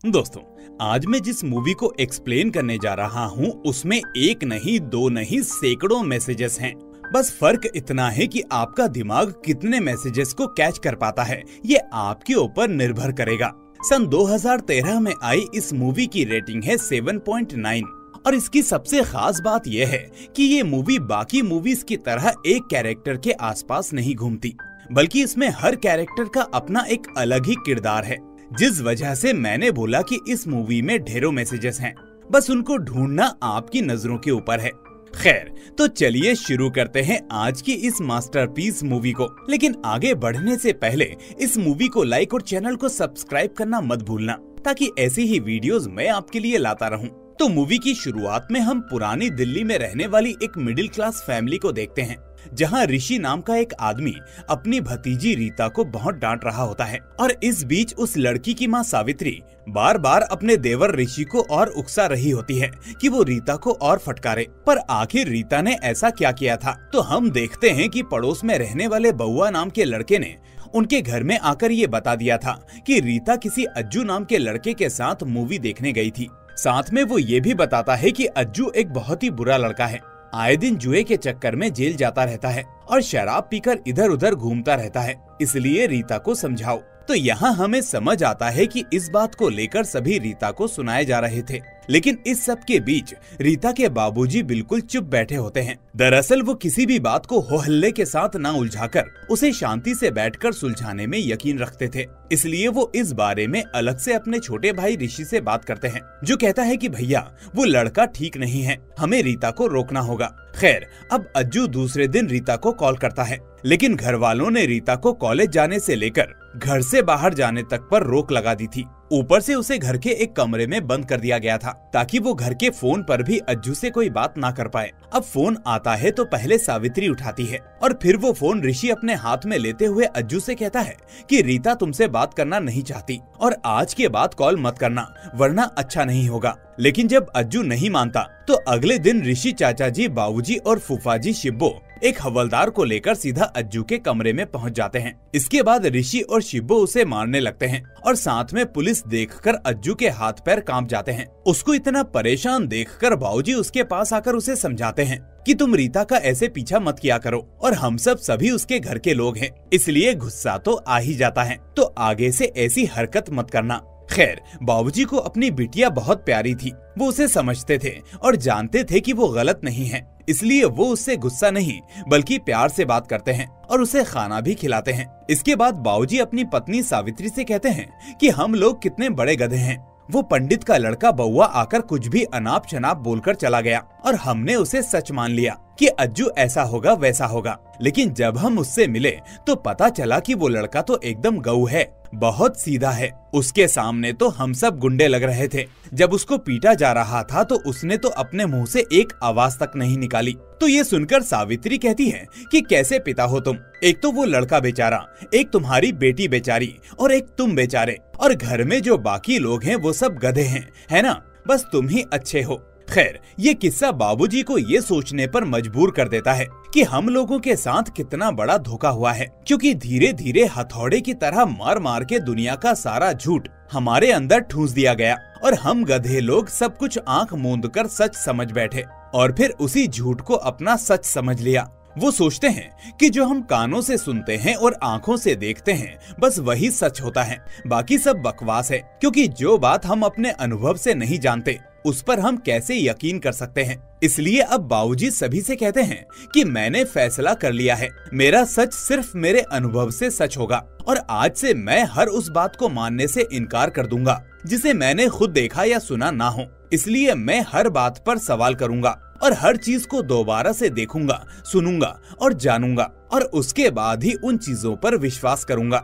दोस्तों, आज मैं जिस मूवी को एक्सप्लेन करने जा रहा हूँ उसमें एक नहीं, दो नहीं, सैकड़ों मैसेजेस हैं। बस फर्क इतना है कि आपका दिमाग कितने मैसेजेस को कैच कर पाता है, ये आपके ऊपर निर्भर करेगा। सन 2013 में आई इस मूवी की रेटिंग है 7.9 और इसकी सबसे खास बात यह है कि ये मूवी बाकी मूवीज की तरह एक कैरेक्टर के आसपास नहीं घूमती, बल्कि इसमें हर कैरेक्टर का अपना एक अलग ही किरदार है। जिस वजह से मैंने बोला कि इस मूवी में ढेरों मैसेजेस हैं, बस उनको ढूंढना आपकी नजरों के ऊपर है। खैर, तो चलिए शुरू करते हैं आज की इस मास्टरपीस मूवी को। लेकिन आगे बढ़ने से पहले इस मूवी को लाइक और चैनल को सब्सक्राइब करना मत भूलना, ताकि ऐसी ही वीडियोस मैं आपके लिए लाता रहूं। तो मूवी की शुरुआत में हम पुरानी दिल्ली में रहने वाली एक मिडिल क्लास फैमिली को देखते हैं, जहां ऋषि नाम का एक आदमी अपनी भतीजी रीता को बहुत डांट रहा होता है। और इस बीच उस लड़की की मां सावित्री बार बार अपने देवर ऋषि को और उकसा रही होती है कि वो रीता को और फटकारे। पर आखिर रीता ने ऐसा क्या किया था? तो हम देखते हैं कि पड़ोस में रहने वाले बउआ नाम के लड़के ने उनके घर में आकर ये बता दिया था कि रीता किसी अज्जू नाम के लड़के के साथ मूवी देखने गई थी। साथ में वो ये भी बताता है कि अज्जू एक बहुत ही बुरा लड़का है, आए दिन जुए के चक्कर में जेल जाता रहता है और शराब पीकर इधर उधर घूमता रहता है, इसलिए रीता को समझाओ। तो यहाँ हमें समझ आता है कि इस बात को लेकर सभी रीता को सुनाए जा रहे थे। लेकिन इस सब के बीच रीता के बाबूजी बिल्कुल चुप बैठे होते हैं। दरअसल वो किसी भी बात को हो हल्ले के साथ ना उलझाकर उसे शांति से बैठकर सुलझाने में यकीन रखते थे। इसलिए वो इस बारे में अलग से अपने छोटे भाई ऋषि से बात करते हैं, जो कहता है कि भैया वो लड़का ठीक नहीं है, हमें रीता को रोकना होगा। खैर, अब अज्जू दूसरे दिन रीता को कॉल करता है, लेकिन घर वालों ने रीता को कॉलेज जाने से लेकर घर से बाहर जाने तक पर रोक लगा दी थी। ऊपर से उसे घर के एक कमरे में बंद कर दिया गया था, ताकि वो घर के फोन पर भी अज्जू से कोई बात ना कर पाए। अब फोन आता है तो पहले सावित्री उठाती है और फिर वो फोन ऋषि अपने हाथ में लेते हुए अज्जू से कहता है कि रीता तुमसे बात करना नहीं चाहती और आज के बाद कॉल मत करना, वरना अच्छा नहीं होगा। लेकिन जब अज्जू नहीं मानता तो अगले दिन ऋषि चाचा जी, बाबूजी और फूफाजी शिब्बो एक हवलदार को लेकर सीधा अज्जू के कमरे में पहुंच जाते हैं। इसके बाद ऋषि और शिब्बो उसे मारने लगते हैं और साथ में पुलिस देखकर अज्जू के हाथ पैर कांप जाते हैं। उसको इतना परेशान देखकर बाबूजी उसके पास आकर उसे समझाते हैं कि तुम रीता का ऐसे पीछा मत किया करो, और हम सब सभी उसके घर के लोग हैं, इसलिए गुस्सा तो आ ही जाता है, तो आगे से ऐसी हरकत मत करना। खैर, बाबूजी को अपनी बिटिया बहुत प्यारी थी, वो उसे समझते थे और जानते थे कि वो गलत नहीं है, इसलिए वो उससे गुस्सा नहीं बल्कि प्यार से बात करते हैं और उसे खाना भी खिलाते हैं। इसके बाद बाबूजी अपनी पत्नी सावित्री से कहते हैं कि हम लोग कितने बड़े गधे हैं, वो पंडित का लड़का बउआ आकर कुछ भी अनाप शनाप बोलकर चला गया और हमने उसे सच मान लिया कि अज्जू ऐसा होगा वैसा होगा। लेकिन जब हम उससे मिले तो पता चला कि वो लड़का तो एकदम गऊ है, बहुत सीधा है। उसके सामने तो हम सब गुंडे लग रहे थे। जब उसको पीटा जा रहा था तो उसने तो अपने मुंह से एक आवाज तक नहीं निकाली। तो ये सुनकर सावित्री कहती है कि कैसे पिता हो तुम, एक तो वो लड़का बेचारा, एक तुम्हारी बेटी बेचारी और एक तुम बेचारे, और घर में जो बाकी लोग हैं वो सब गधे हैं, है ना? बस तुम ही अच्छे हो। खैर, ये किस्सा बाबूजी को ये सोचने पर मजबूर कर देता है कि हम लोगों के साथ कितना बड़ा धोखा हुआ है, क्योंकि धीरे धीरे हथौड़े की तरह मार मार के दुनिया का सारा झूठ हमारे अंदर ठूंस दिया गया और हम गधे लोग सब कुछ आंख मूंद कर सच समझ बैठे और फिर उसी झूठ को अपना सच समझ लिया। वो सोचते हैं कि जो हम कानों से सुनते हैं और आंखों से देखते हैं बस वही सच होता है, बाकी सब बकवास है, क्योंकि जो बात हम अपने अनुभव से नहीं जानते उस पर हम कैसे यकीन कर सकते हैं। इसलिए अब बाबूजी सभी से कहते हैं कि मैंने फैसला कर लिया है, मेरा सच सिर्फ मेरे अनुभव से सच होगा और आज से मैं हर उस बात को मानने से इनकार कर दूंगा जिसे मैंने खुद देखा या सुना ना हो। इसलिए मैं हर बात पर सवाल करूंगा और हर चीज को दोबारा से देखूंगा, सुनूंगा और जानूंगा और उसके बाद ही उन चीजों पर विश्वास करूंगा।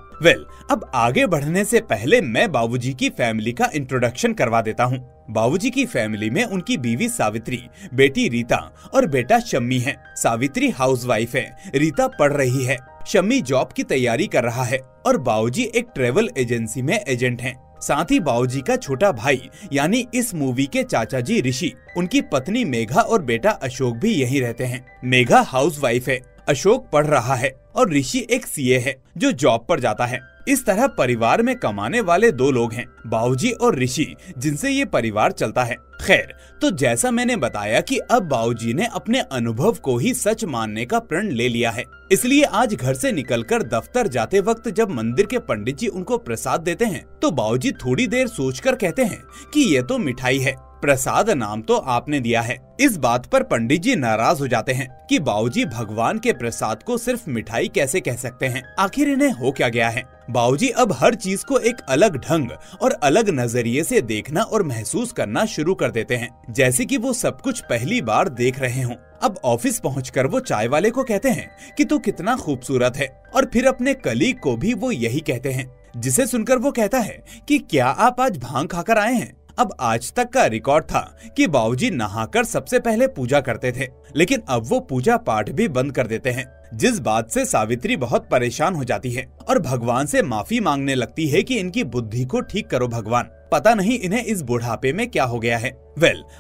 अब आगे बढ़ने से पहले मैं बाबूजी की फैमिली का इंट्रोडक्शन करवा देता हूँ। बाबूजी की फैमिली में उनकी बीवी सावित्री, बेटी रीता और बेटा शम्मी है। सावित्री हाउसवाइफ है, रीता पढ़ रही है, शम्मी जॉब की तैयारी कर रहा है और बाबूजी एक ट्रेवल एजेंसी में एजेंट हैं। साथ ही बाबूजी का छोटा भाई यानी इस मूवी के चाचा जी ऋषि, उनकी पत्नी मेघा और बेटा अशोक भी यहीं रहते हैं। मेघा हाउसवाइफ है, अशोक पढ़ रहा है और ऋषि एक सीए है जो जॉब पर जाता है। इस तरह परिवार में कमाने वाले दो लोग हैं, बाबूजी और ऋषि, जिनसे ये परिवार चलता है। खैर, तो जैसा मैंने बताया कि अब बाबूजी ने अपने अनुभव को ही सच मानने का प्रण ले लिया है, इसलिए आज घर से निकलकर दफ्तर जाते वक्त जब मंदिर के पंडित जी उनको प्रसाद देते हैं तो बाबूजी थोड़ी देर सोचकर कहते हैं कि ये तो मिठाई है, प्रसाद नाम तो आपने दिया है। इस बात पर पंडित जी नाराज हो जाते हैं कि बाबूजी भगवान के प्रसाद को सिर्फ मिठाई कैसे कह सकते हैं, आखिर इन्हें हो क्या गया है। बाबूजी अब हर चीज को एक अलग ढंग और अलग नजरिए से देखना और महसूस करना शुरू कर देते हैं, जैसे कि वो सब कुछ पहली बार देख रहे हों। अब ऑफिस पहुंचकर वो चाय वाले को कहते हैं कि तू कितना खूबसूरत है, और फिर अपने कलीग को भी वो यही कहते हैं, जिसे सुनकर वो कहता है कि क्या आप आज भांग खाकर आए हैं। अब आज तक का रिकॉर्ड था कि बाबूजी नहाकर सबसे पहले पूजा करते थे, लेकिन अब वो पूजा पाठ भी बंद कर देते हैं, जिस बात से सावित्री बहुत परेशान हो जाती है और भगवान से माफी मांगने लगती है कि इनकी बुद्धि को ठीक करो भगवान, पता नहीं इन्हें इस बुढ़ापे में क्या हो गया है।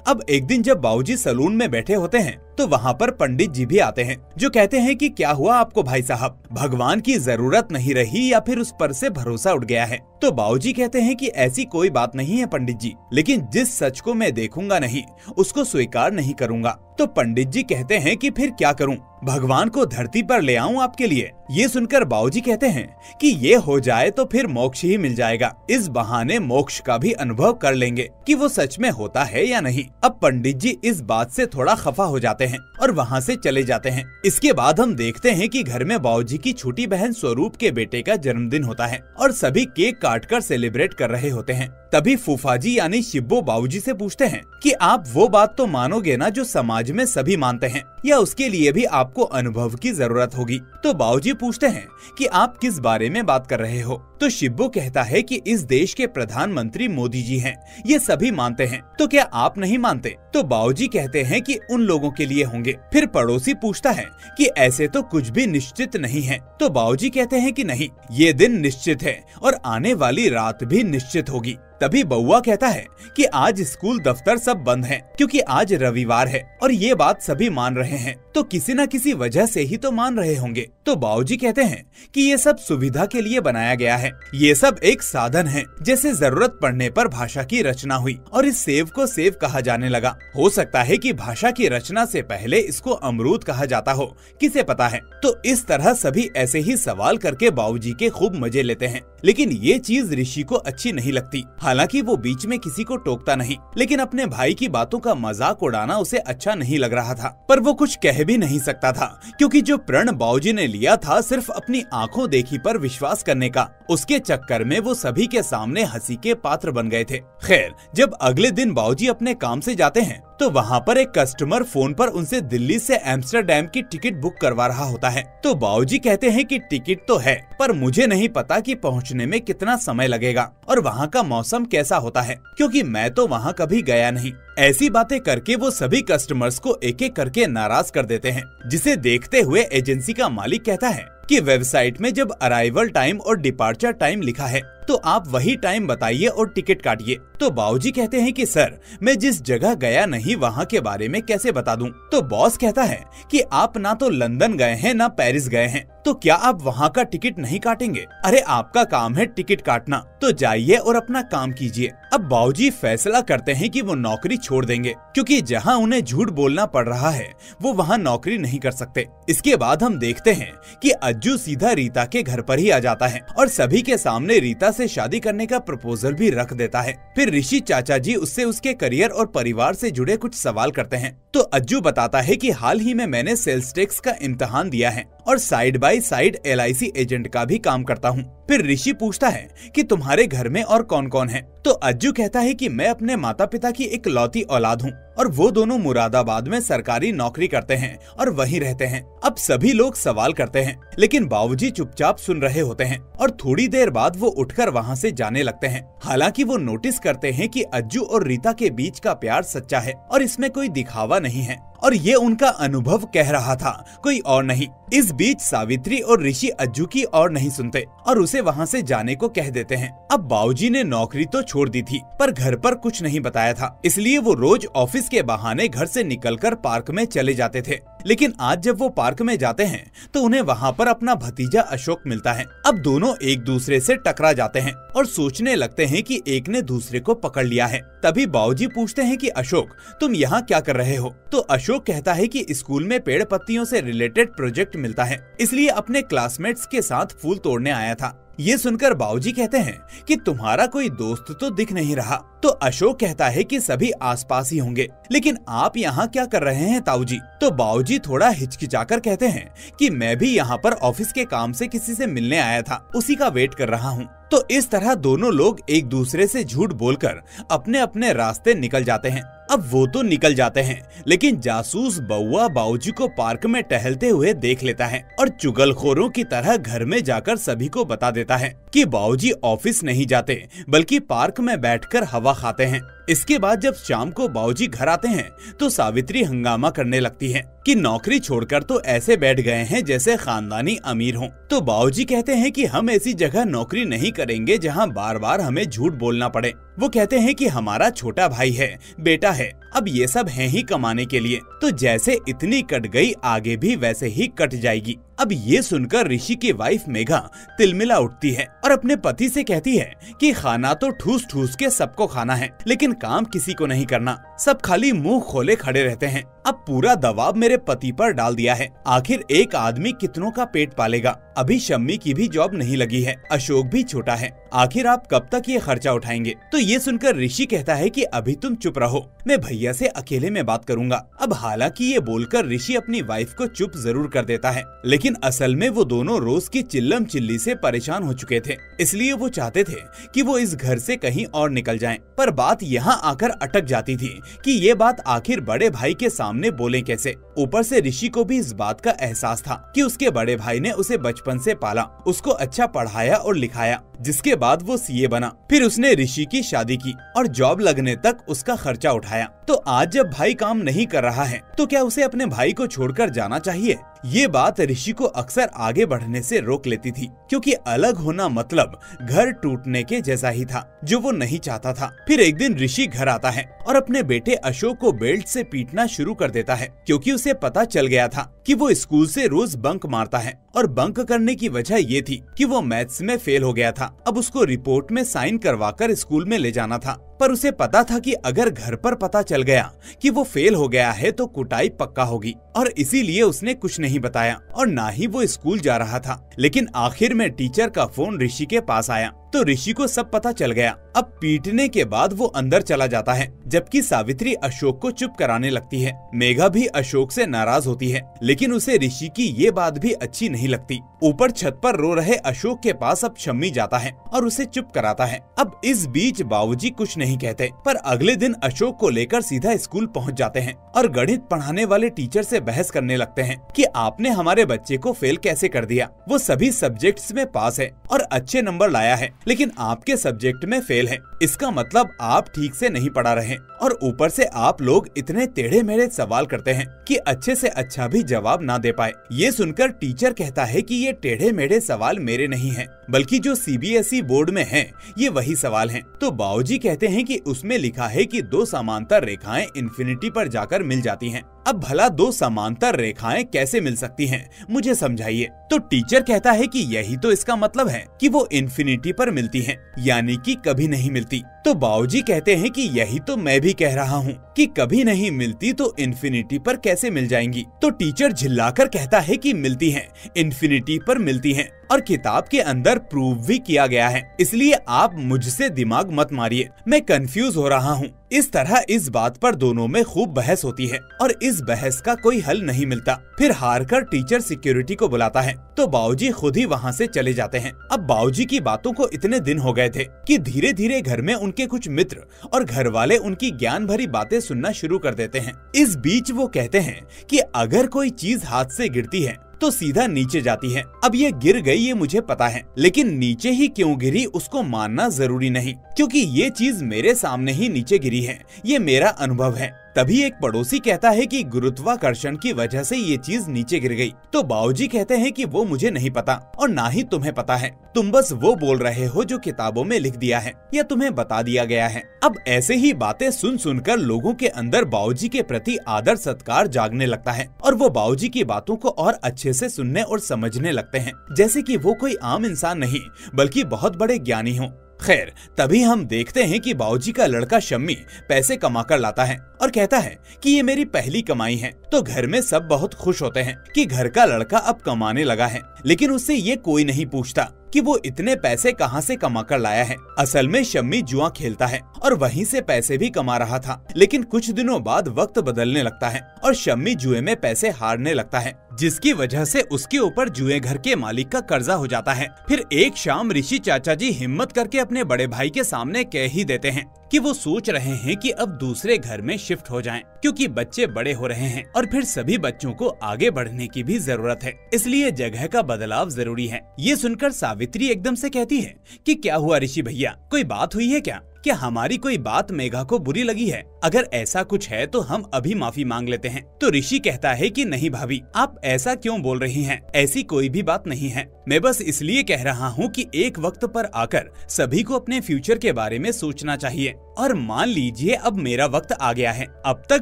अब एक दिन जब बाबूजी सलून में बैठे होते हैं तो वहाँ पर पंडित जी भी आते हैं, जो कहते हैं कि क्या हुआ आपको भाई साहब, भगवान की जरूरत नहीं रही या फिर उस पर से भरोसा उठ गया है। तो बाबूजी कहते हैं कि ऐसी कोई बात नहीं है पंडित जी, लेकिन जिस सच को मैं देखूंगा नहीं उसको स्वीकार नहीं करूंगा। तो पंडित जी कहते हैं कि फिर क्या करूं, भगवान को धरती पर ले आऊं आपके लिए। ये सुनकर बाबूजी कहते हैं कि ये हो जाए तो फिर मोक्ष ही मिल जाएगा, इस बहाने मोक्ष का भी अनुभव कर लेंगे कि वो सच में होता है या नहीं। अब पंडित जी इस बात से थोड़ा खफा हो जाते हैं और वहाँ से चले जाते हैं। इसके बाद हम देखते हैं कि घर में बाबूजी की छोटी बहन स्वरूप के बेटे का जन्मदिन होता है और सभी केक काटकर सेलिब्रेट कर रहे होते हैं। तभी फूफा जी यानी शिब्बो बाबूजी से पूछते हैं कि आप वो बात तो मानोगे ना जो समाज में सभी मानते हैं, या उसके लिए भी आपको अनुभव की जरूरत होगी। तो बाबूजी पूछते हैं कि आप किस बारे में बात कर रहे हो। तो शिब्बो कहता है कि इस देश के प्रधानमंत्री मोदी जी हैं, ये सभी मानते हैं, तो क्या आप नहीं मानते। तो बाबूजी कहते हैं कि उन लोगों के लिए होंगे। फिर पड़ोसी पूछता है कि ऐसे तो कुछ भी निश्चित नहीं है। तो बाबूजी कहते हैं कि नहीं, ये दिन निश्चित है और आने वाली रात भी निश्चित होगी। तभी बउआ कहता है कि आज स्कूल दफ्तर सब बंद हैं, क्योंकि आज रविवार है और ये बात सभी मान रहे हैं, तो किसी न किसी वजह से ही तो मान रहे होंगे। तो बाबूजी कहते हैं कि ये सब सुविधा के लिए बनाया गया है, ये सब एक साधन है, जैसे जरूरत पड़ने पर भाषा की रचना हुई और इस सेव को सेव कहा जाने लगा। हो सकता है कि भाषा की रचना से पहले इसको अमरूद कहा जाता हो, किसे पता है। तो इस तरह सभी ऐसे ही सवाल करके बाबूजी के खूब मजे लेते हैं, लेकिन ये चीज ऋषि को अच्छी नहीं लगती। हालांकि वो बीच में किसी को टोकता नहीं, लेकिन अपने भाई की बातों का मजाक उड़ाना उसे अच्छा नहीं लग रहा था। पर वो कुछ कह भी नहीं सकता था, क्योंकि जो प्रण बाबूजी ने लिया था सिर्फ अपनी आंखों देखी पर विश्वास करने का, उसके चक्कर में वो सभी के सामने हंसी के पात्र बन गए थे। खैर, जब अगले दिन बाबूजी अपने काम से जाते हैं तो वहाँ पर एक कस्टमर फोन पर उनसे दिल्ली से एम्स्टरडैम की टिकट बुक करवा रहा होता है। तो बाबूजी कहते हैं कि टिकट तो है, पर मुझे नहीं पता कि पहुँचने में कितना समय लगेगा और वहाँ का मौसम कैसा होता है, क्योंकि मैं तो वहाँ कभी गया नहीं। ऐसी बातें करके वो सभी कस्टमर्स को एक एक करके नाराज कर देते हैं, जिसे देखते हुए एजेंसी का मालिक कहता है कि वेबसाइट में जब अराइवल टाइम और डिपार्चर टाइम लिखा है तो आप वही टाइम बताइए और टिकट काटिए। तो बाबूजी कहते हैं कि सर, मैं जिस जगह गया नहीं वहाँ के बारे में कैसे बता दूं। तो बॉस कहता है कि आप ना तो लंदन गए हैं ना पेरिस गए हैं, तो क्या आप वहाँ का टिकट नहीं काटेंगे। अरे आपका काम है टिकट काटना, तो जाइए और अपना काम कीजिए। अब बाबूजी फैसला करते हैं कि वो नौकरी छोड़ देंगे, क्योंकि जहाँ उन्हें झूठ बोलना पड़ रहा है वो वहाँ नौकरी नहीं कर सकते। इसके बाद हम देखते हैं कि अज्जू सीधा रीता के घर पर ही आ जाता है और सभी के सामने रीता से शादी करने का प्रपोजल भी रख देता है। फिर ऋषि चाचा जी उससे उसके करियर और परिवार से जुड़े कुछ सवाल करते हैं। तो अज्जू बताता है कि हाल ही में मैंने सेल्स टैक्स का इम्तिहान दिया है और side by side LIC agent का भी काम करता हूँ। फिर ऋषि पूछता है कि तुम्हारे घर में और कौन कौन है। तो अज्जू कहता है कि मैं अपने माता पिता की इकलौती औलाद हूँ और वो दोनों मुरादाबाद में सरकारी नौकरी करते हैं और वहीं रहते हैं। अब सभी लोग सवाल करते हैं, लेकिन बाबूजी चुपचाप सुन रहे होते हैं और थोड़ी देर बाद वो उठकर वहाँ से जाने लगते हैं। हालांकि वो नोटिस करते हैं कि अज्जू और रीता के बीच का प्यार सच्चा है और इसमें कोई दिखावा नहीं है और ये उनका अनुभव कह रहा था, कोई और नहीं। इस बीच सावित्री और ऋषि अज्जू की और नहीं सुनते और उसे वहाँ से जाने को कह देते हैं। अब बाबूजी ने नौकरी तो छोड़ दी थी पर घर पर कुछ नहीं बताया था, इसलिए वो रोज ऑफिस के बहाने घर से निकलकर पार्क में चले जाते थे। लेकिन आज जब वो पार्क में जाते हैं तो उन्हें वहाँ पर अपना भतीजा अशोक मिलता है। अब दोनों एक दूसरे से टकरा जाते हैं और सोचने लगते हैं कि एक ने दूसरे को पकड़ लिया है। तभी बाबूजी पूछते हैं कि अशोक, तुम यहाँ क्या कर रहे हो? तो अशोक कहता है कि स्कूल में पेड़ पत्तियों से रिलेटेड प्रोजेक्ट मिलता है, इसलिए अपने क्लासमेट्स के साथ फूल तोड़ने आया था। ये सुनकर बाबूजी कहते हैं कि तुम्हारा कोई दोस्त तो दिख नहीं रहा। तो अशोक कहता है कि सभी आसपास ही होंगे, लेकिन आप यहाँ क्या कर रहे हैं ताऊजी? तो बाबूजी थोड़ा हिचकिचाकर कहते हैं कि मैं भी यहाँ पर ऑफिस के काम से किसी से मिलने आया था, उसी का वेट कर रहा हूँ। तो इस तरह दोनों लोग एक दूसरे से झूठ बोलकर अपने अपने रास्ते निकल जाते हैं। अब वो तो निकल जाते हैं, लेकिन जासूस बउआ बाबूजी को पार्क में टहलते हुए देख लेता है और चुगलखोरों की तरह घर में जाकर सभी को बता देता है कि बाबूजी ऑफिस नहीं जाते बल्कि पार्क में बैठकर हवा खाते हैं। इसके बाद जब शाम को बाबूजी घर आते हैं तो सावित्री हंगामा करने लगती है कि नौकरी छोड़कर तो ऐसे बैठ गए हैं जैसे खानदानी अमीर हों। तो बाबूजी कहते हैं कि हम ऐसी जगह नौकरी नहीं करेंगे जहां बार बार हमें झूठ बोलना पड़े। वो कहते हैं कि हमारा छोटा भाई है, बेटा है, अब ये सब है ही कमाने के लिए, तो जैसे इतनी कट गई आगे भी वैसे ही कट जाएगी। अब ये सुनकर ऋषि की वाइफ मेघा तिलमिला उठती है और अपने पति से कहती है कि खाना तो ठूस ठूस के सबको खाना है, लेकिन काम किसी को नहीं करना, सब खाली मुंह खोले खड़े रहते हैं। अब पूरा दबाव मेरे पति पर डाल दिया है, आखिर एक आदमी कितनों का पेट पालेगा? अभी शम्मी की भी जॉब नहीं लगी है, अशोक भी छोटा है, आखिर आप कब तक ये खर्चा उठाएंगे? तो ये सुनकर ऋषि कहता है कि अभी तुम चुप रहो, मैं भैया से अकेले में बात करूंगा। अब हालांकि ये बोलकर ऋषि अपनी वाइफ को चुप जरूर कर देता है, लेकिन असल में वो दोनों रोज की चिल्लम चिल्ली से परेशान हो चुके थे, इसलिए वो चाहते थे कि वो इस घर से कहीं और निकल जाएं। पर बात यहाँ आकर अटक जाती थी कि ये बात आखिर बड़े भाई के सामने बोले कैसे। ऊपर से ऋषि को भी इस बात का एहसास था कि उसके बड़े भाई ने उसे बचपन से पाला, उसको अच्छा पढ़ाया और लिखाया, जिसके बाद वो सीए बना, फिर उसने ऋषि की शादी की और जॉब लगने तक उसका खर्चा उठाया। तो आज जब भाई काम नहीं कर रहा है तो क्या उसे अपने भाई को छोड़कर जाना चाहिए? ये बात ऋषि को अक्सर आगे बढ़ने से रोक लेती थी, क्योंकि अलग होना मतलब घर टूटने के जैसा ही था, जो वो नहीं चाहता था। फिर एक दिन ऋषि घर आता है और अपने बेटे अशोक को बेल्ट से पीटना शुरू कर देता है, क्योंकि उसे पता चल गया था कि वो स्कूल से रोज बंक मारता है और बंक करने की वजह ये थी कि वो मैथ्स में फेल हो गया था। अब उसको रिपोर्ट में साइन करवाकर स्कूल में ले जाना था, पर उसे पता था कि अगर घर पर पता चल गया कि वो फेल हो गया है तो कुटाई पक्का होगी, और इसीलिए उसने कुछ नहीं बताया और ना ही वो स्कूल जा रहा था। लेकिन आखिर में टीचर का फोन ऋषि के पास आया तो ऋषि को सब पता चल गया। अब पीटने के बाद वो अंदर चला जाता है, जबकि सावित्री अशोक को चुप कराने लगती है। मेघा भी अशोक से नाराज होती है, लेकिन उसे ऋषि की ये बात भी अच्छी नहीं लगती। ऊपर छत पर रो रहे अशोक के पास अब शम्मी जाता है और उसे चुप कराता है। अब इस बीच बाबूजी कुछ नहीं कहते, पर अगले दिन अशोक को लेकर सीधा स्कूल पहुंच जाते हैं और गणित पढ़ाने वाले टीचर से बहस करने लगते हैं कि आपने हमारे बच्चे को फेल कैसे कर दिया? वो सभी सब्जेक्ट्स में पास है और अच्छे नंबर लाया है, लेकिन आपके सब्जेक्ट में फेल है। इसका मतलब आप ठीक से नहीं पढ़ा रहे और ऊपर से आप लोग इतने टेढ़े मेढ़े सवाल करते हैं कि अच्छे से अच्छा भी जवाब ना दे पाए। ये सुनकर टीचर कहता है कि ये टेढ़े मेढ़े सवाल मेरे नहीं हैं, बल्कि जो सीबीएसई बोर्ड में हैं, ये वही सवाल हैं। तो बाबूजी कहते हैं कि उसमें लिखा है कि दो समांतर रेखाएं इन्फिनिटी पर जाकर मिल जाती हैं। अब भला दो समांतर रेखाएं कैसे मिल सकती हैं, मुझे समझाइए। तो टीचर कहता है कि यही तो इसका मतलब है कि वो इन्फिनिटी पर मिलती हैं, यानी कि कभी नहीं मिलती। तो बाबूजी कहते हैं कि यही तो मैं भी कह रहा हूँ कि कभी नहीं मिलती तो इन्फिनिटी पर कैसे मिल जाएंगी। तो टीचर झिल्लाकर कहता है कि मिलती हैं, इन्फिनिटी पर मिलती हैं और किताब के अंदर प्रूव भी किया गया है, इसलिए आप मुझसे दिमाग मत मारिए, मैं कंफ्यूज हो रहा हूँ। इस तरह इस बात पर दोनों में खूब बहस होती है और इस बहस का कोई हल नहीं मिलता। फिर हारकर टीचर सिक्योरिटी को बुलाता है तो बाबूजी खुद ही वहाँ से चले जाते हैं। अब बाबूजी की बातों को इतने दिन हो गए थे कि धीरे धीरे घर में उनके कुछ मित्र और घर वाले उनकी ज्ञान भरी बातें सुनना शुरू कर देते हैं। इस बीच वो कहते हैं कि अगर कोई चीज हाथ से गिरती है तो सीधा नीचे जाती है। अब ये गिर गई ये मुझे पता है, लेकिन नीचे ही क्यों गिरी उसको मानना जरूरी नहीं, क्योंकि ये चीज मेरे सामने ही नीचे गिरी है, ये मेरा अनुभव है। तभी एक पड़ोसी कहता है कि गुरुत्वाकर्षण की वजह से ये चीज नीचे गिर गई। तो बाबूजी कहते हैं कि वो मुझे नहीं पता और ना ही तुम्हें पता है, तुम बस वो बोल रहे हो जो किताबों में लिख दिया है या तुम्हें बता दिया गया है। अब ऐसे ही बातें सुन सुनकर लोगों के अंदर बाबूजी के प्रति आदर सत्कार जागने लगता है और वो बाबूजी की बातों को और अच्छे से सुनने और समझने लगते हैं, जैसे कि वो कोई आम इंसान नहीं बल्कि बहुत बड़े ज्ञानी हो। खैर, तभी हम देखते हैं कि बाबूजी का लड़का शम्मी पैसे कमा कर लाता है और कहता है कि ये मेरी पहली कमाई है। तो घर में सब बहुत खुश होते हैं कि घर का लड़का अब कमाने लगा है, लेकिन उससे ये कोई नहीं पूछता कि वो इतने पैसे कहाँ से कमा कर लाया है। असल में शम्मी जुआ खेलता है और वहीं से पैसे भी कमा रहा था, लेकिन कुछ दिनों बाद वक्त बदलने लगता है और शम्मी जुए में पैसे हारने लगता है, जिसकी वजह से उसके ऊपर जुए घर के मालिक का कर्जा हो जाता है। फिर एक शाम ऋषि चाचा जी हिम्मत करके अपने बड़े भाई के सामने कह ही देते हैं कि वो सोच रहे हैं कि अब दूसरे घर में शिफ्ट हो जाएं, क्योंकि बच्चे बड़े हो रहे हैं और फिर सभी बच्चों को आगे बढ़ने की भी जरूरत है, इसलिए जगह का बदलाव जरूरी है। ये सुनकर सावित्री एकदम से कहती है कि क्या हुआ ऋषि भैया, कोई बात हुई है क्या हमारी कोई बात मेघा को बुरी लगी है? अगर ऐसा कुछ है तो हम अभी माफी मांग लेते हैं। तो ऋषि कहता है कि नहीं भाभी, आप ऐसा क्यों बोल रही हैं? ऐसी कोई भी बात नहीं है। मैं बस इसलिए कह रहा हूँ कि एक वक्त पर आकर सभी को अपने फ्यूचर के बारे में सोचना चाहिए। और मान लीजिए अब मेरा वक्त आ गया है। अब तक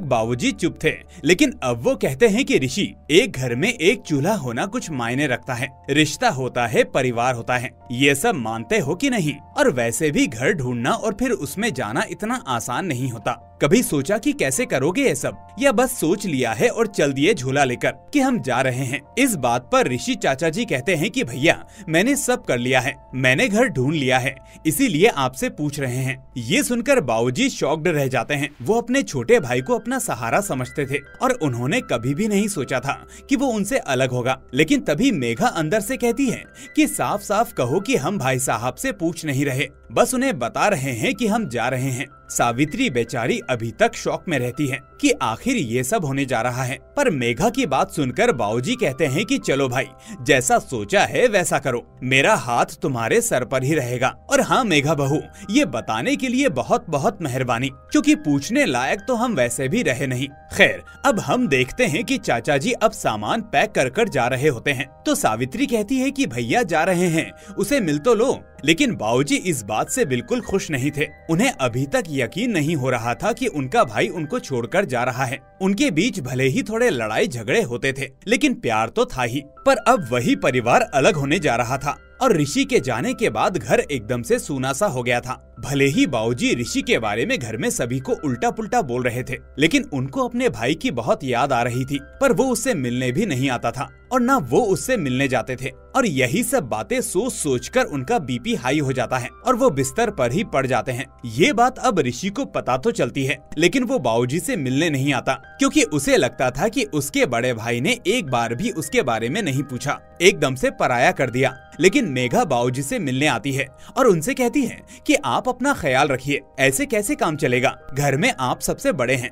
बाबूजी चुप थे, लेकिन अब वो कहते हैं कि ऋषि, एक घर में एक चूल्हा होना कुछ मायने रखता है, रिश्ता होता है, परिवार होता है, ये सब मानते हो कि नहीं? और वैसे भी घर ढूंढना और फिर उसमें जाना इतना आसान नहीं होता। कभी सोचा कि कैसे करोगे ये सब, या बस सोच लिया है और चल दिए झूला लेकर कि हम जा रहे हैं? इस बात पर ऋषि चाचा जी कहते हैं कि भैया, मैंने सब कर लिया है, मैंने घर ढूंढ लिया है, इसीलिए आपसे पूछ रहे हैं। ये सुनकर बाबूजी शॉक्ड रह जाते हैं। वो अपने छोटे भाई को अपना सहारा समझते थे और उन्होंने कभी भी नहीं सोचा था कि वो उनसे अलग होगा। लेकिन तभी मेघा अंदर से कहती है कि साफ साफ कहो कि हम भाई साहब से पूछ नहीं रहे, बस उन्हें बता रहे हैं कि हम जा रहे हैं। सावित्री बेचारी अभी तक शॉक में रहती है कि आखिर ये सब होने जा रहा है। पर मेघा की बात सुनकर बाबूजी कहते हैं कि चलो भाई, जैसा सोचा है वैसा करो, मेरा हाथ तुम्हारे सर पर ही रहेगा। और हाँ मेघा बहू, ये बताने के लिए बहुत बहुत मेहरबानी, क्योंकि पूछने लायक तो हम वैसे भी रहे नहीं। खैर, अब हम देखते हैं कि चाचा जी अब सामान पैक कर कर जा रहे होते हैं। तो सावित्री कहती है कि भैया जा रहे हैं, उसे मिल तो लो। लेकिन बाबूजी इस बात से बिल्कुल खुश नहीं थे। उन्हें अभी तक यकीन नहीं हो रहा था कि उनका भाई उनको छोड़कर जा रहा है। उनके बीच भले ही थोड़े लड़ाई झगड़े होते थे, लेकिन प्यार तो था ही। पर अब वही परिवार अलग होने जा रहा था और ऋषि के जाने के बाद घर एकदम से सूना सा हो गया था। भले ही बाबूजी ऋषि के बारे में घर में सभी को उल्टा पुल्टा बोल रहे थे, लेकिन उनको अपने भाई की बहुत याद आ रही थी। पर वो उससे मिलने भी नहीं आता था और न वो उससे मिलने जाते थे। और यही सब बातें सोच सोच कर उनका बीपी हाई हो जाता है और वो बिस्तर पर ही पड़ जाते हैं। ये बात अब ऋषि को पता तो चलती है, लेकिन वो बाबूजी से मिलने नहीं आता, क्योंकि उसे लगता था कि उसके बड़े भाई ने एक बार भी उसके बारे में नहीं पूछा, एकदम से पराया कर दिया। लेकिन मेघा बाबूजी से मिलने आती है और उनसे कहती है कि आप अपना ख्याल रखिए, ऐसे कैसे काम चलेगा, घर में आप सबसे बड़े हैं।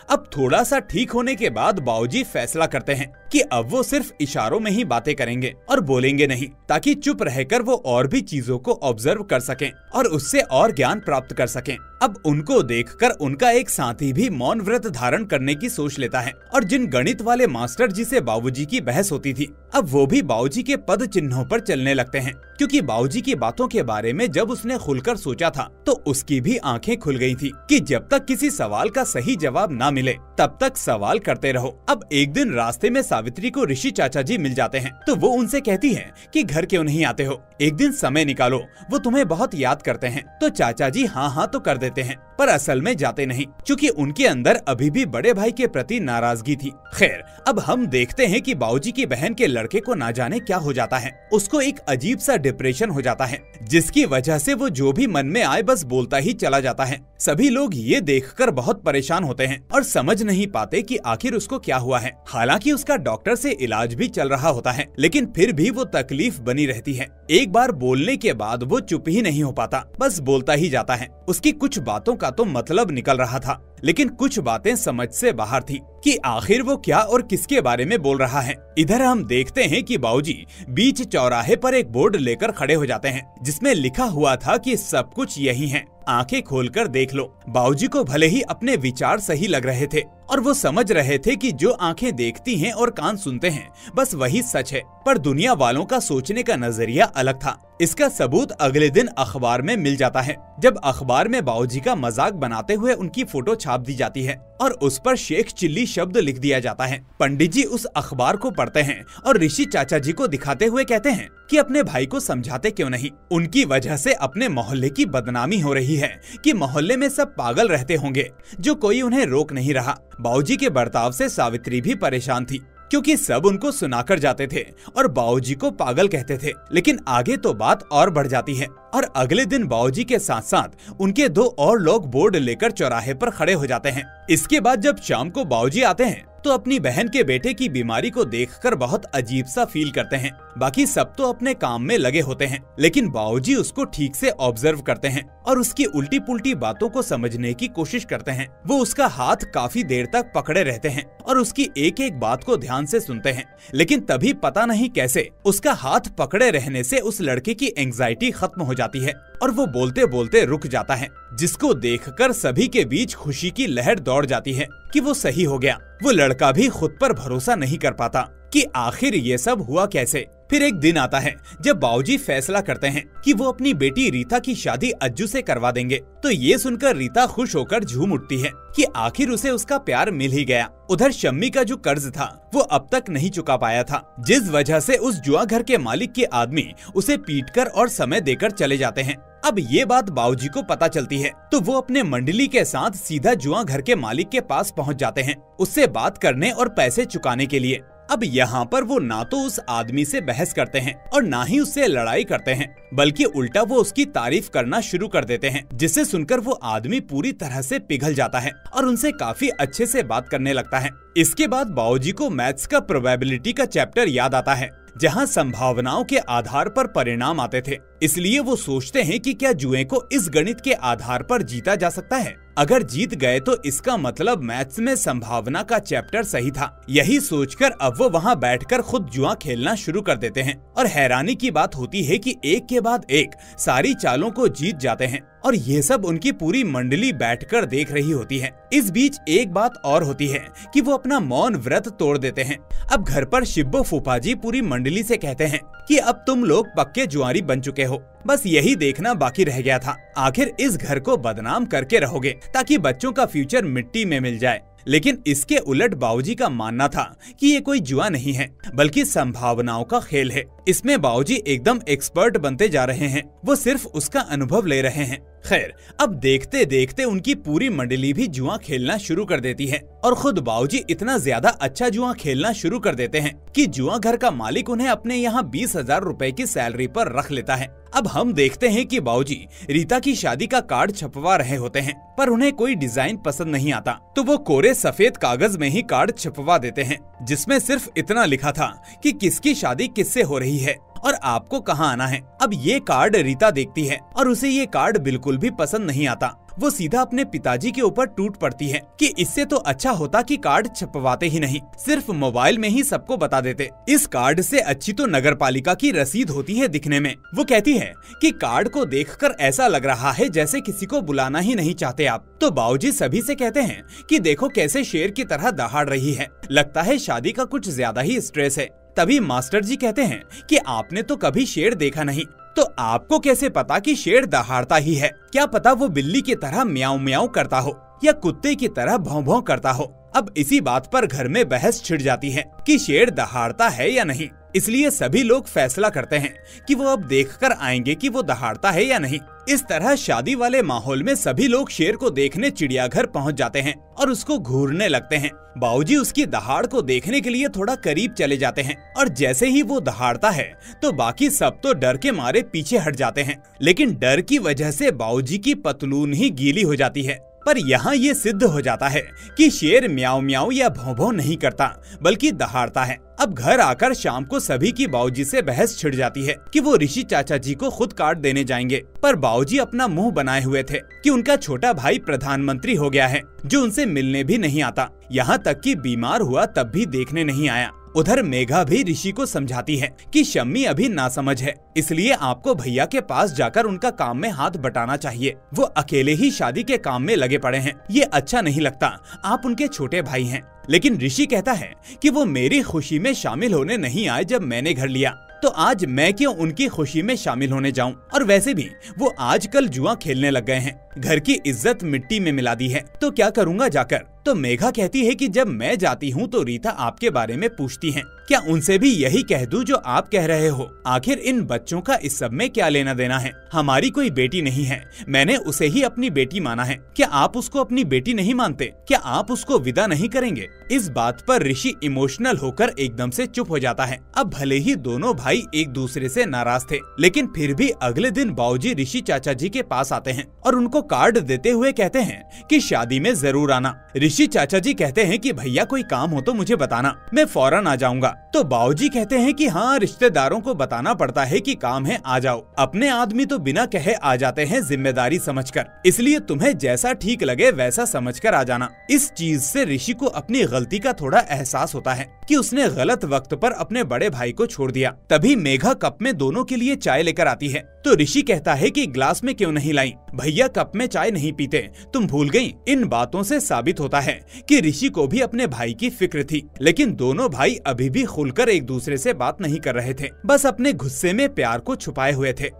अब थोड़ा सा ठीक होने के बाद बाबूजी फैसला करते हैं कि अब वो सिर्फ इशारों में ही बातें करेंगे और बोलेंगे नहीं, ताकि चुप रहकर वो और भी चीजों को ऑब्जर्व कर सकें और उससे और ज्ञान प्राप्त कर सकें। अब उनको देखकर उनका एक साथी भी मौन व्रत धारण करने की सोच लेता है और जिन गणित वाले मास्टर जी से बाबूजी की बहस होती थी, अब वो भी बाबूजी के पद चिन्हों पर चलने लगते हैं, क्योंकि बाबूजी की बातों के बारे में जब उसने खुलकर सोचा था तो उसकी भी आंखें खुल गई थी कि जब तक किसी सवाल का सही जवाब ना मिले तब तक सवाल करते रहो। अब एक दिन रास्ते में सावित्री को ऋषि चाचा जी मिल जाते हैं, तो वो उनसे कहती है कि घर क्यों नहीं आते हो, एक दिन समय निकालो, वो तुम्हें बहुत याद करते हैं। तो चाचा जी हाँ हाँ तो कर देते हैं, पर असल में जाते नहीं, क्योंकि उनके अंदर अभी भी बड़े भाई के प्रति नाराजगी थी। खैर, अब हम देखते हैं कि बाबूजी की बहन के लड़के को ना जाने क्या हो जाता है, उसको एक अजीब सा डिप्रेशन हो जाता है, जिसकी वजह से वो जो भी मन में आए बस बोलता ही चला जाता है। सभी लोग ये देखकर बहुत परेशान होते हैं और समझ नहीं पाते कि आखिर उसको क्या हुआ है। हालांकि उसका डॉक्टर से इलाज भी चल रहा होता है, लेकिन फिर भी वो तकलीफ बनी रहती है। एक बार बोलने के बाद वो चुप ही नहीं हो पाता, बस बोलता ही जाता है। उसकी कुछ बातों का तो मतलब निकल रहा था, लेकिन कुछ बातें समझ से बाहर थी कि आखिर वो क्या और किसके बारे में बोल रहा है। इधर हम देखते हैं कि बाबूजी बीच चौराहे पर एक बोर्ड लेकर खड़े हो जाते हैं, जिसमें लिखा हुआ था कि सब कुछ यही है, आंखें खोलकर देख लो। बाबूजी को भले ही अपने विचार सही लग रहे थे और वो समझ रहे थे कि जो आंखें देखती हैं और कान सुनते हैं बस वही सच है, पर दुनिया वालों का सोचने का नजरिया अलग था। इसका सबूत अगले दिन अखबार में मिल जाता है, जब अखबार में बाबूजी का मजाक बनाते हुए उनकी फोटो छाप दी जाती है और उस पर शेख चिल्ली शब्द लिख दिया जाता है। पंडित जी उस अखबार को पढ़ते हैं और ऋषि चाचा जी को दिखाते हुए कहते हैं कि अपने भाई को समझाते क्यों नहीं, उनकी वजह से अपने मोहल्ले की बदनामी हो रही है कि मोहल्ले में सब पागल रहते होंगे जो कोई उन्हें रोक नहीं रहा। बाबूजी के बर्ताव से सावित्री भी परेशान थी क्योंकि सब उनको सुनाकर जाते थे और बाबूजी को पागल कहते थे। लेकिन आगे तो बात और बढ़ जाती है और अगले दिन बाबूजी के साथ साथ उनके 2 और लोग बोर्ड लेकर चौराहे पर खड़े हो जाते हैं। इसके बाद जब शाम को बाबूजी आते हैं तो अपनी बहन के बेटे की बीमारी को देखकर बहुत अजीब सा फील करते हैं। बाकी सब तो अपने काम में लगे होते हैं, लेकिन बाबूजी उसको ठीक से ऑब्जर्व करते हैं और उसकी उल्टी पुल्टी बातों को समझने की कोशिश करते हैं। वो उसका हाथ काफी देर तक पकड़े रहते हैं और उसकी एक एक बात को ध्यान से सुनते हैं, लेकिन तभी पता नहीं कैसे उसका हाथ पकड़े रहने से उस लड़के की एंजाइटी खत्म हो जाती है और वो बोलते बोलते रुक जाता है, जिसको देखकर सभी के बीच खुशी की लहर दौड़ जाती है कि वो सही हो गया। वो लड़का भी खुद पर भरोसा नहीं कर पाता कि आखिर ये सब हुआ कैसे। फिर एक दिन आता है जब बाबूजी फैसला करते हैं कि वो अपनी बेटी रीता की शादी अज्जू से करवा देंगे। तो ये सुनकर रीता खुश होकर झूम उठती है कि आखिर उसे उसका प्यार मिल ही गया। उधर शम्मी का जो कर्ज था वो अब तक नहीं चुका पाया था, जिस वजह से उस जुआ घर के मालिक के आदमी उसे पीटकर और समय देकर चले जाते हैं। अब ये बात बाबूजी को पता चलती है तो वो अपने मंडली के साथ सीधा जुआ घर के मालिक के पास पहुंच जाते हैं, उससे बात करने और पैसे चुकाने के लिए। अब यहाँ पर वो ना तो उस आदमी से बहस करते हैं और ना ही उससे लड़ाई करते हैं, बल्कि उल्टा वो उसकी तारीफ करना शुरू कर देते हैं, जिसे सुनकर वो आदमी पूरी तरह से पिघल जाता है और उनसे काफी अच्छे से बात करने लगता है। इसके बाद बाबूजी को मैथ्स का प्रोबेबिलिटी का चैप्टर याद आता है, जहाँ संभावनाओं के आधार पर परिणाम आते थे। इसलिए वो सोचते हैं कि क्या जुए को इस गणित के आधार पर जीता जा सकता है। अगर जीत गए तो इसका मतलब मैथ्स में संभावना का चैप्टर सही था। यही सोचकर अब वो वहाँ बैठकर खुद जुआ खेलना शुरू कर देते हैं और हैरानी की बात होती है कि एक के बाद एक सारी चालों को जीत जाते हैं और ये सब उनकी पूरी मंडली बैठकर देख रही होती है। इस बीच एक बात और होती है कि वो अपना मौन व्रत तोड़ देते हैं। अब घर पर शिब्बो फूफा जी पूरी मंडली से कहते हैं कि अब तुम लोग पक्के जुआरी बन चुके हो, बस यही देखना बाकी रह गया था। आखिर इस घर को बदनाम करके रहोगे ताकि बच्चों का फ्यूचर मिट्टी में मिल जाए। लेकिन इसके उलट बाबूजी का मानना था कि ये कोई जुआ नहीं है बल्कि संभावनाओं का खेल है। इसमें बाबूजी एकदम एक्सपर्ट बनते जा रहे हैं, वो सिर्फ उसका अनुभव ले रहे हैं। खैर, अब देखते देखते उनकी पूरी मंडली भी जुआ खेलना शुरू कर देती है और खुद बाबूजी इतना ज्यादा अच्छा जुआ खेलना शुरू कर देते हैं कि जुआ घर का मालिक उन्हें अपने यहाँ 20,000 रुपए की सैलरी पर रख लेता है। अब हम देखते हैं कि बाबूजी रीता की शादी का कार्ड छपवा रहे होते हैं, पर उन्हें कोई डिजाइन पसंद नहीं आता, तो वो कोरे सफेद कागज में ही कार्ड छपवा देते हैं, जिसमें सिर्फ इतना लिखा था कि किसकी शादी किससे हो रही है और आपको कहाँ आना है। अब ये कार्ड रीता देखती है और उसे ये कार्ड बिल्कुल भी पसंद नहीं आता। वो सीधा अपने पिताजी के ऊपर टूट पड़ती है कि इससे तो अच्छा होता कि कार्ड छपवाते ही नहीं, सिर्फ मोबाइल में ही सबको बता देते। इस कार्ड से अच्छी तो नगर पालिका की रसीद होती है दिखने में। वो कहती है कि कार्ड को देखकर ऐसा लग रहा है जैसे किसी को बुलाना ही नहीं चाहते आप। तो बाबूजी सभी से कहते हैं कि देखो कैसे शेर की तरह दहाड़ रही है, लगता है शादी का कुछ ज्यादा ही स्ट्रेस है। तभी मास्टर जी कहते हैं कि आपने तो कभी शेर देखा नहीं, तो आपको कैसे पता कि शेर दहाड़ता ही है? क्या पता वो बिल्ली की तरह म्याऊं म्याऊं करता हो या कुत्ते की तरह भौं भौं करता हो। अब इसी बात पर घर में बहस छिड़ जाती है कि शेर दहाड़ता है या नहीं। इसलिए सभी लोग फैसला करते हैं कि वो अब देखकर आएंगे कि वो दहाड़ता है या नहीं। इस तरह शादी वाले माहौल में सभी लोग शेर को देखने चिड़ियाघर पहुंच जाते हैं और उसको घूरने लगते हैं। बाबूजी उसकी दहाड़ को देखने के लिए थोड़ा करीब चले जाते हैं और जैसे ही वो दहाड़ता है तो बाकी सब तो डर के मारे पीछे हट जाते हैं, लेकिन डर की वजह से बाबूजी की पतलून ही गीली हो जाती है। पर यहाँ ये सिद्ध हो जाता है कि शेर म्याऊं म्याऊं या भौं भौं नहीं करता बल्कि दहाड़ता है। अब घर आकर शाम को सभी की बाबूजी से बहस छिड़ जाती है कि वो ऋषि चाचा जी को खुद कार्ड देने जाएंगे, पर बाबूजी अपना मुंह बनाए हुए थे कि उनका छोटा भाई प्रधानमंत्री हो गया है जो उनसे मिलने भी नहीं आता, यहाँ तक कि बीमार हुआ तब भी देखने नहीं आया। उधर मेघा भी ऋषि को समझाती है कि शम्मी अभी नासमझ है, इसलिए आपको भैया के पास जाकर उनका काम में हाथ बटाना चाहिए। वो अकेले ही शादी के काम में लगे पड़े हैं, ये अच्छा नहीं लगता, आप उनके छोटे भाई हैं। लेकिन ऋषि कहता है कि वो मेरी खुशी में शामिल होने नहीं आए जब मैंने घर लिया, तो आज मैं क्यों उनकी खुशी में शामिल होने जाऊं। और वैसे भी वो आजकल जुआ खेलने लग गए हैं, घर की इज्जत मिट्टी में मिला दी है, तो क्या करूंगा जाकर। तो मेघा कहती है कि जब मैं जाती हूँ तो रीता आपके बारे में पूछती हैं, क्या उनसे भी यही कह दूं जो आप कह रहे हो। आखिर इन बच्चों का इस सब में क्या लेना देना है, हमारी कोई बेटी नहीं है, मैंने उसे ही अपनी बेटी माना है, क्या आप उसको अपनी बेटी नहीं मानते, क्या आप उसको विदा नहीं करेंगे। इस बात पर ऋषि इमोशनल होकर एकदम से चुप हो जाता है। अब भले ही दोनों भाई एक दूसरे से नाराज थे, लेकिन फिर भी अगले दिन बाबूजी ऋषि चाचा जी के पास आते हैं और उनको कार्ड देते हुए कहते हैं कि शादी में जरूर आना। ऋषि चाचा जी कहते हैं कि भैया कोई काम हो तो मुझे बताना, मैं फौरन आ जाऊंगा। तो बाबूजी कहते हैं कि हाँ, रिश्तेदारों को बताना पड़ता है कि काम है, आ जाओ। अपने आदमी तो बिना कहे आ जाते हैं जिम्मेदारी समझकर, इसलिए तुम्हें जैसा ठीक लगे वैसा समझकर आ जाना। इस चीज से ऋषि को अपनी गलती का थोड़ा एहसास होता है कि उसने गलत वक्त पर अपने बड़े भाई को छोड़ दिया। तभी मेघा कप में दोनों के लिए चाय लेकर आती है, तो ऋषि कहता है कि ग्लास में क्यों नहीं लाई, भैया कप में चाय नहीं पीते, तुम भूल गयी। इन बातों से साबित होता है कि ऋषि को भी अपने भाई की फिक्र थी, लेकिन दोनों भाई अभी भी खुलकर एक दूसरे से बात नहीं कर रहे थे, बस अपने गुस्से में प्यार को छुपाए हुए थे।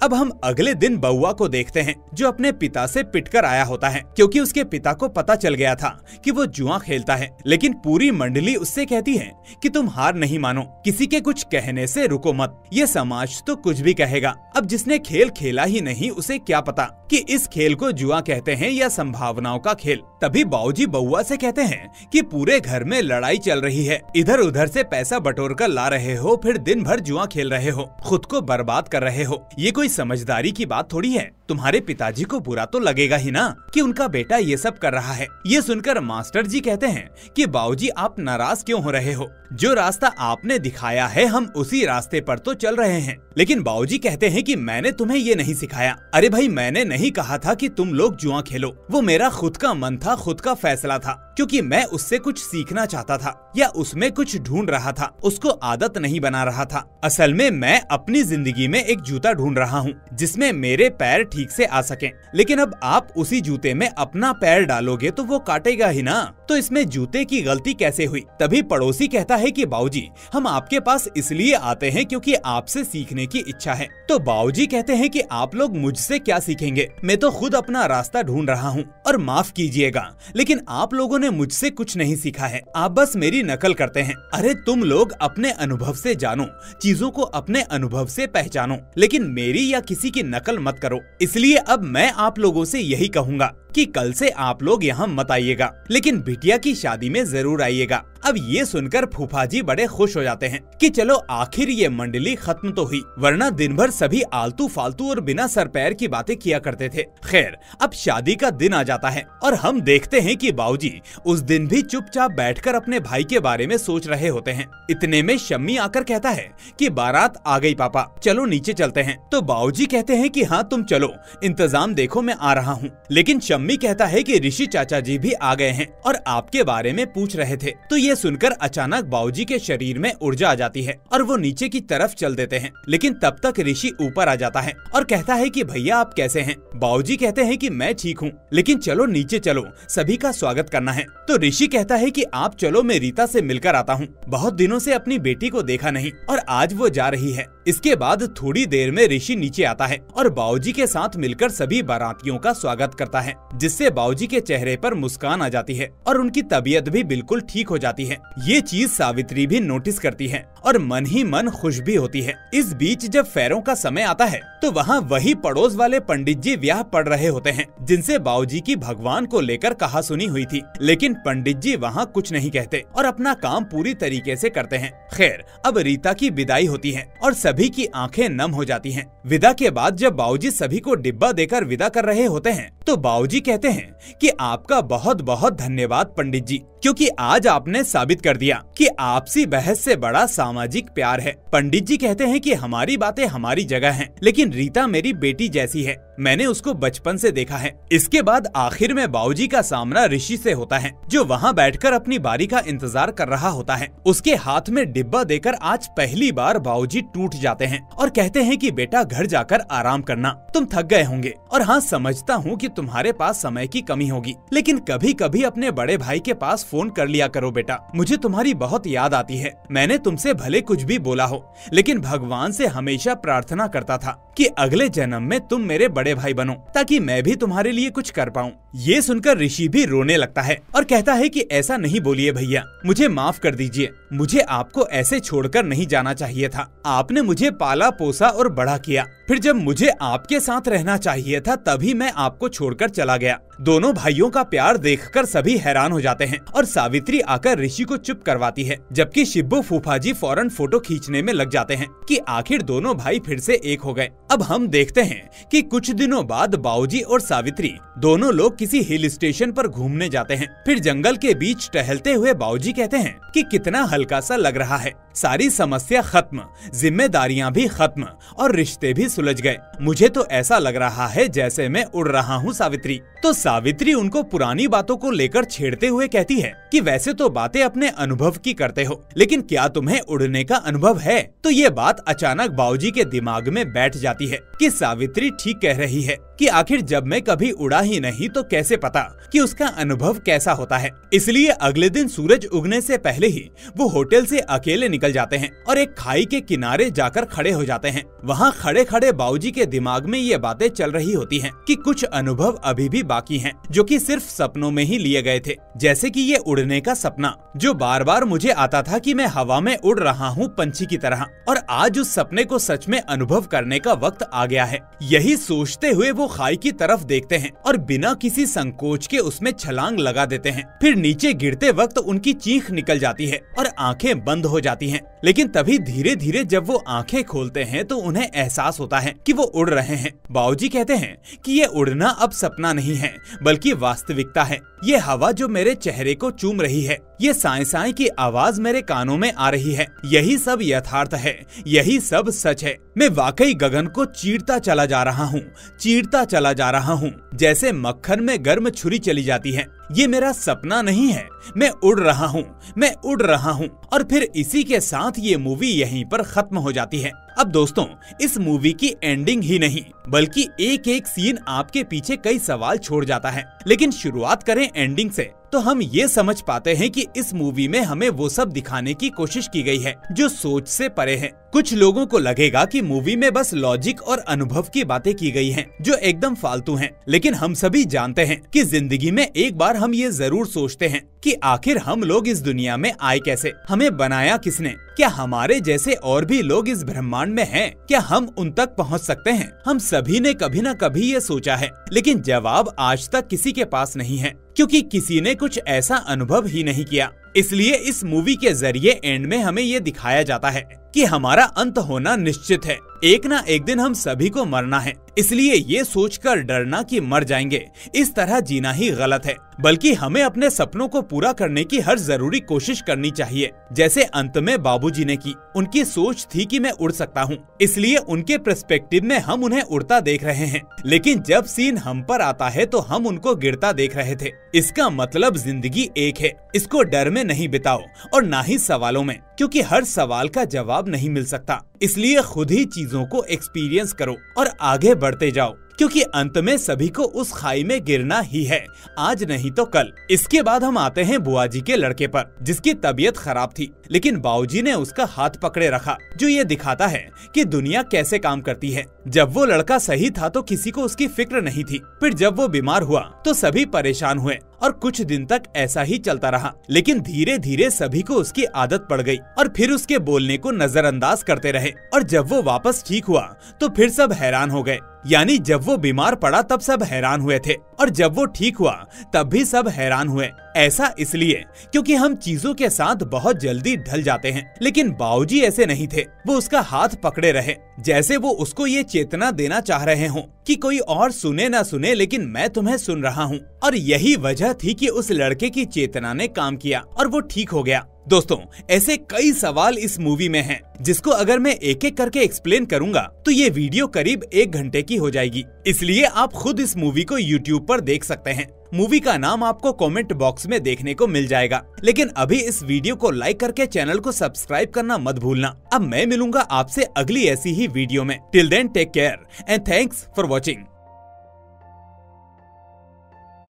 अब हम अगले दिन बउआ को देखते हैं, जो अपने पिता से पिटकर आया होता है, क्योंकि उसके पिता को पता चल गया था कि वो जुआ खेलता है। लेकिन पूरी मंडली उससे कहती है कि तुम हार नहीं मानो, किसी के कुछ कहने से रुको मत, ये समाज तो कुछ भी कहेगा। अब जिसने खेल खेला ही नहीं उसे क्या पता कि इस खेल को जुआ कहते हैं या संभावनाओं का खेल। तभी बाबूजी बउआ से कहते हैं कि पूरे घर में लड़ाई चल रही है, इधर उधर से पैसा बटोर कर ला रहे हो, फिर दिन भर जुआ खेल रहे हो, खुद को बर्बाद कर रहे हो, ये कोई समझदारी की बात थोड़ी है। तुम्हारे पिताजी को बुरा तो लगेगा ही ना कि उनका बेटा ये सब कर रहा है। ये सुनकर मास्टर जी कहते हैं कि बाबूजी आप नाराज क्यों हो रहे हो, जो रास्ता आपने दिखाया है हम उसी रास्ते पर तो चल रहे हैं। लेकिन बाबूजी कहते हैं कि मैंने तुम्हें ये नहीं सिखाया। अरे भाई, मैंने नहीं कहा था कि तुम लोग जुआ खेलो, वो मेरा खुद का मन था, खुद का फैसला था, क्योंकि मैं उससे कुछ सीखना चाहता था या उसमें कुछ ढूंढ रहा था, उसको आदत नहीं बना रहा था। असल में मैं अपनी जिंदगी में एक जूता ढूंढ रहा हूँ जिसमें मेरे पैर ठीक से आ सकें। लेकिन अब आप उसी जूते में अपना पैर डालोगे तो वो काटेगा ही ना, तो इसमें जूते की गलती कैसे हुई। तभी पड़ोसी कहता है कि बाबूजी हम आपके पास इसलिए आते हैं क्योंकि आपसे सीखने की इच्छा है। तो बाबूजी कहते हैं कि आप लोग मुझसे क्या सीखेंगे, मैं तो खुद अपना रास्ता ढूंढ रहा हूँ, और माफ कीजिएगा लेकिन आप लोगों ने मुझसे कुछ नहीं सीखा है, आप बस मेरी नकल करते हैं। अरे तुम लोग अपने अनुभव से जानो, चीजों को अपने अनुभव से पहचानो, लेकिन मेरी या किसी की नकल मत करो। इसलिए अब मैं आप लोगों से यही कहूँगा कि कल से आप लोग यहाँ मत आइएगा, लेकिन बिटिया की शादी में जरूर आइएगा। अब ये सुनकर फूफा जी बड़े खुश हो जाते हैं कि चलो आखिर ये मंडली खत्म तो हुई, वरना दिन भर सभी आलतू फालतू और बिना सर पैर की बातें किया करते थे। खैर, अब शादी का दिन आ जाता है और हम देखते हैं कि बाबूजी उस दिन भी चुपचाप बैठकर अपने भाई के बारे में सोच रहे होते हैं। इतने में शम्मी आकर कहता है कि बारात आ गई पापा, चलो नीचे चलते हैं। तो बाबूजी कहते हैं कि हाँ तुम चलो, इंतजाम देखो मैं आ रहा हूँ। लेकिन शम्मी कहता है कि ऋषि चाचा जी भी आ गए हैं और आपके बारे में पूछ रहे थे। तो ये सुनकर अचानक बाबूजी के शरीर में ऊर्जा आ जाती है और वो नीचे की तरफ चल देते हैं। लेकिन तब तक ऋषि ऊपर आ जाता है और कहता है कि भैया आप कैसे हैं। बाबूजी कहते हैं कि मैं ठीक हूँ, लेकिन चलो नीचे चलो, सभी का स्वागत करना है। तो ऋषि कहता है कि आप चलो, मैं रीता से मिलकर आता हूँ, बहुत दिनों से अपनी बेटी को देखा नहीं और आज वो जा रही है। इसके बाद थोड़ी देर में ऋषि नीचे आता है और बाबूजी के साथ मिलकर सभी बारातियों का स्वागत करता है, जिससे बाबूजी के चेहरे पर मुस्कान आ जाती है और उनकी तबीयत भी बिल्कुल ठीक हो जाती है। ये चीज सावित्री भी नोटिस करती है और मन ही मन खुश भी होती है। इस बीच जब फेरों का समय आता है तो वहाँ वही पड़ोस वाले पंडित जी ब्याह पढ़ रहे होते हैं, जिनसे बाबूजी की भगवान को लेकर कहा सुनी हुई थी। लेकिन पंडित जी वहाँ कुछ नहीं कहते और अपना काम पूरी तरीके से करते हैं। खैर, अब रीता की विदाई होती है और सभी की आंखें नम हो जाती हैं। विदा के बाद जब बाबूजी सभी को डिब्बा देकर विदा कर रहे होते हैं तो बाबूजी कहते हैं कि आपका बहुत बहुत धन्यवाद पंडित जी, क्योंकि आज आपने साबित कर दिया कि आपसी बहस से बड़ा सामाजिक प्यार है। पंडित जी कहते हैं कि हमारी बातें हमारी जगह हैं, लेकिन रीता मेरी बेटी जैसी है, मैंने उसको बचपन से देखा है। इसके बाद आखिर में बाबूजी का सामना ऋषि से होता है, जो वहाँ बैठकर अपनी बारी का इंतजार कर रहा होता है। उसके हाथ में डिब्बा देकर आज पहली बार बाबूजी टूट जाते हैं और कहते हैं कि बेटा घर जाकर आराम करना, तुम थक गए होंगे, और हाँ समझता हूँ कि तुम्हारे पास समय की कमी होगी, लेकिन कभी कभी अपने बड़े भाई के पास फोन कर लिया करो बेटा, मुझे तुम्हारी बहुत याद आती है। मैंने तुमसे भले कुछ भी बोला हो, लेकिन भगवान से हमेशा प्रार्थना करता था कि अगले जन्म में तुम मेरे बड़े भाई बनो, ताकि मैं भी तुम्हारे लिए कुछ कर पाऊँ। ये सुनकर ऋषि भी रोने लगता है और कहता है कि ऐसा नहीं बोलिए भैया, मुझे माफ कर दीजिए, मुझे आपको ऐसे छोड़कर नहीं जाना चाहिए था। आपने मुझे पाला पोसा और बड़ा किया, फिर जब मुझे आपके साथ रहना चाहिए था तभी मैं आपको छोड़कर चला गया। दोनों भाइयों का प्यार देखकर सभी हैरान हो जाते हैं और सावित्री आकर ऋषि को चुप करवाती है, जबकि शिब्बू फूफा जी फौरन फोटो खींचने में लग जाते हैं कि आखिर दोनों भाई फिर से एक हो गए। अब हम देखते हैं कि कुछ दिनों बाद बाबूजी और सावित्री दोनों लोग किसी हिल स्टेशन पर घूमने जाते हैं। फिर जंगल के बीच टहलते हुए बाबूजी कहते हैं कि कितना हल्का सा लग रहा है, सारी समस्या खत्म, जिम्मेदारियां भी खत्म और रिश्ते भी सुलझ गए। मुझे तो ऐसा लग रहा है जैसे मैं उड़ रहा हूँ सावित्री। तो सावित्री उनको पुरानी बातों को लेकर छेड़ते हुए कहती है कि वैसे तो बातें अपने अनुभव की करते हो, लेकिन क्या तुम्हें उड़ने का अनुभव है? तो ये बात अचानक बाबूजी के दिमाग में बैठ जाती है कि सावित्री ठीक कह रही है कि आखिर जब मैं कभी उड़ा ही नहीं तो कैसे पता कि उसका अनुभव कैसा होता है। इसलिए अगले दिन सूरज उगने से पहले ही वो होटल से अकेले निकल जाते हैं और एक खाई के किनारे जाकर खड़े हो जाते हैं। वहाँ खड़े खड़े बाबूजी के दिमाग में ये बातें चल रही होती हैं कि कुछ अनुभव अभी भी बाकी हैं, जो कि सिर्फ सपनों में ही लिए गए थे, जैसे कि ये उड़ने का सपना जो बार बार मुझे आता था कि मैं हवा में उड़ रहा हूँ पंछी की तरह, और आज उस सपने को सच में अनुभव करने का वक्त आ गया है। यही सोचते हुए वो खाई की तरफ देखते हैं और बिना किसी संकोच के उसमें छलांग लगा देते हैं। फिर नीचे गिरते वक्त उनकी चीख निकल जाती है और आंखें बंद हो जाती हैं। लेकिन तभी धीरे धीरे जब वो आंखें खोलते हैं तो उन्हें एहसास होता है कि वो उड़ रहे हैं। बाबूजी कहते हैं कि ये उड़ना अब सपना नहीं है बल्कि वास्तविकता है। ये हवा जो मेरे चेहरे को चूम रही है, ये साए साए की आवाज मेरे कानों में आ रही है, यही सब यथार्थ है, यही सब सच है। मैं वाकई गगन को चीरता चला जा रहा हूँ, चीरता चला जा रहा हूँ, जैसे मक्खन में गर्म छुरी चली जाती है। ये मेरा सपना नहीं है, मैं उड़ रहा हूँ, मैं उड़ रहा हूँ। और फिर इसी के साथ ये मूवी यहीं पर खत्म हो जाती है। अब दोस्तों, इस मूवी की एंडिंग ही नहीं बल्कि एक एक सीन आपके पीछे कई सवाल छोड़ जाता है। लेकिन शुरुआत करें एंडिंग से तो हम ये समझ पाते हैं कि इस मूवी में हमें वो सब दिखाने की कोशिश की गई है जो सोच से परे है। कुछ लोगों को लगेगा कि मूवी में बस लॉजिक और अनुभव की बातें की गई हैं, जो एकदम फालतू हैं। लेकिन हम सभी जानते हैं कि जिंदगी में एक बार हम ये जरूर सोचते हैं कि आखिर हम लोग इस दुनिया में आए कैसे, हमें बनाया किसने, क्या हमारे जैसे और भी लोग इस ब्रह्मांड में हैं? क्या हम उन तक पहुंच सकते हैं? हम सभी ने कभी न कभी ये सोचा है, लेकिन जवाब आज तक किसी के पास नहीं है, क्योंकि किसी ने कुछ ऐसा अनुभव ही नहीं किया। इसलिए इस मूवी के जरिए एंड में हमें ये दिखाया जाता है कि हमारा अंत होना निश्चित है, एक ना एक दिन हम सभी को मरना है। इसलिए ये सोचकर डरना कि मर जाएंगे, इस तरह जीना ही गलत है, बल्कि हमें अपने सपनों को पूरा करने की हर जरूरी कोशिश करनी चाहिए। जैसे अंत में बाबूजी ने की, उनकी सोच थी कि मैं उड़ सकता हूँ, इसलिए उनके पर्सपेक्टिव में हम उन्हें उड़ता देख रहे हैं, लेकिन जब सीन हम पर आता है तो हम उनको गिरता देख रहे थे। इसका मतलब जिंदगी एक है, इसको डर में नहीं बिताओ और ना ही सवालों में, क्योंकि हर सवाल का जवाब नहीं मिल सकता। इसलिए खुद ही चीजों को एक्सपीरियंस करो और आगे बढ़ते जाओ, क्योंकि अंत में सभी को उस खाई में गिरना ही है, आज नहीं तो कल। इसके बाद हम आते हैं बुआ जी के लड़के पर, जिसकी तबीयत खराब थी, लेकिन बाबूजी ने उसका हाथ पकड़े रखा, जो ये दिखाता है कि दुनिया कैसे काम करती है। जब वो लड़का सही था तो किसी को उसकी फिक्र नहीं थी, फिर जब वो बीमार हुआ तो सभी परेशान हुए और कुछ दिन तक ऐसा ही चलता रहा। लेकिन धीरे धीरे सभी को उसकी आदत पड़ गई और फिर उसके बोलने को नजरअंदाज करते रहे, और जब वो वापस ठीक हुआ तो फिर सब हैरान हो गए। यानी जब वो बीमार पड़ा तब सब हैरान हुए थे, और जब वो ठीक हुआ तब भी सब हैरान हुए। ऐसा इसलिए क्योंकि हम चीजों के साथ बहुत जल्दी ढल जाते हैं, लेकिन बाबूजी ऐसे नहीं थे। वो उसका हाथ पकड़े रहे, जैसे वो उसको ये चेतना देना चाह रहे हों कि कोई और सुने ना सुने, लेकिन मैं तुम्हें सुन रहा हूँ। और यही वजह थी कि उस लड़के की चेतना ने काम किया और वो ठीक हो गया। दोस्तों, ऐसे कई सवाल इस मूवी में हैं, जिसको अगर मैं एक एक करके एक्सप्लेन करूंगा तो ये वीडियो करीब 1 घंटे की हो जाएगी। इसलिए आप खुद इस मूवी को YouTube पर देख सकते हैं। मूवी का नाम आपको कमेंट बॉक्स में देखने को मिल जाएगा। लेकिन अभी इस वीडियो को लाइक करके चैनल को सब्सक्राइब करना मत भूलना। अब मैं मिलूंगा आपसे अगली ऐसी ही वीडियो में। Till then take care and thanks for watching.